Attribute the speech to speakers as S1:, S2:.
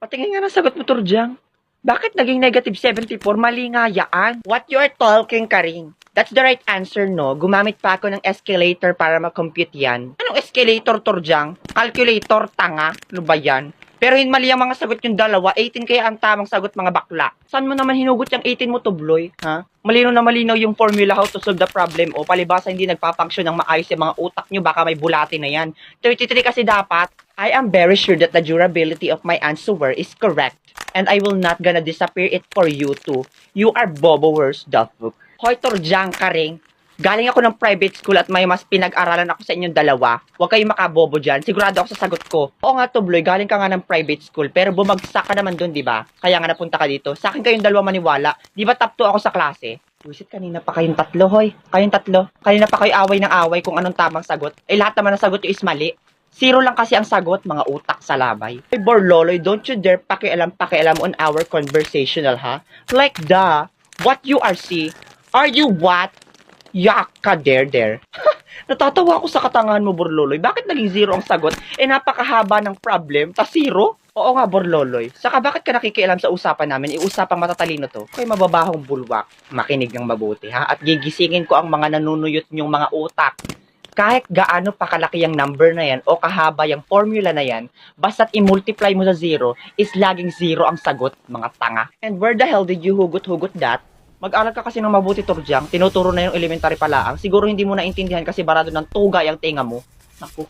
S1: Patingin nga ng sagot mo, Turjang. Bakit naging negative 74? Mali nga yaan. What you are talking, Karing? That's the right answer, no? Gumamit pa ako ng escalator para ma-compute yan. Anong escalator, Turjang? Calculator, tanga? Ano ba yan? Pero yung mali ang mga sagot yung dalawa, 18 kaya ang tamang sagot mga bakla. Saan mo naman hinugot yung 18 mo, Tubloy? Ha? Malinaw na malinaw yung formula how to solve the problem o palibasa hindi nagpapunction ng maayos yung mga utak nyo, baka may bulati na yan. 33 kasi dapat. I am very sure that the durability of my answer is correct and I will not gonna disappear it for you too. You are bobo worse, Duffbook. Hoy, Turjang, Karing. Galing ako ng private school at may mas pinag-aralan ako sa inyong dalawa. Huwag kayong makabobo dyan. Sigurado ako sa sagot ko. Oo nga, Tubloy, galing ka nga ng private school. Pero bumagsak ka naman dun, di ba? Kaya nga napunta ka dito. Sa akin kayong dalawa maniwala. Di ba top 2 ako sa klase? Buisit, kanina pa kayong tatlo, hoy. Kayong tatlo. Kanina pa kayo away ng away kung anong tamang sagot. Eh, lahat naman ng sagot yung is mali. 0 lang kasi ang sagot, mga utak sa labay. Hey, Borloloy, don't you dare pakialam on our conversational, ha? Like what you are see? Are you what? Yaka there. Natatawa ako sa katangahan mo, Borloloy. Bakit naging 0 ang sagot? Eh, napakahaba ng problem. Ta 0? Oo nga, Borloloy. Saka bakit ka nakikialam sa usapan namin? Iusapang matatalino to. Kay mababahong bulwak. Makinig ng mabuti, ha? At gigisingin ko ang mga nanunuyot nyong mga utak. Kahit gaano pa kalaki yung number na yan o kahaba yung formula na yan, basta't i-multiply mo sa 0, is laging 0 ang sagot, mga tanga. And where the hell did you hugot that? Mag-aral ka kasi ng mabuti, Turjang. Tinuturo na yung elementary palaang. Siguro hindi mo naintindihan kasi barado ng tugay ang tinga mo. Naku.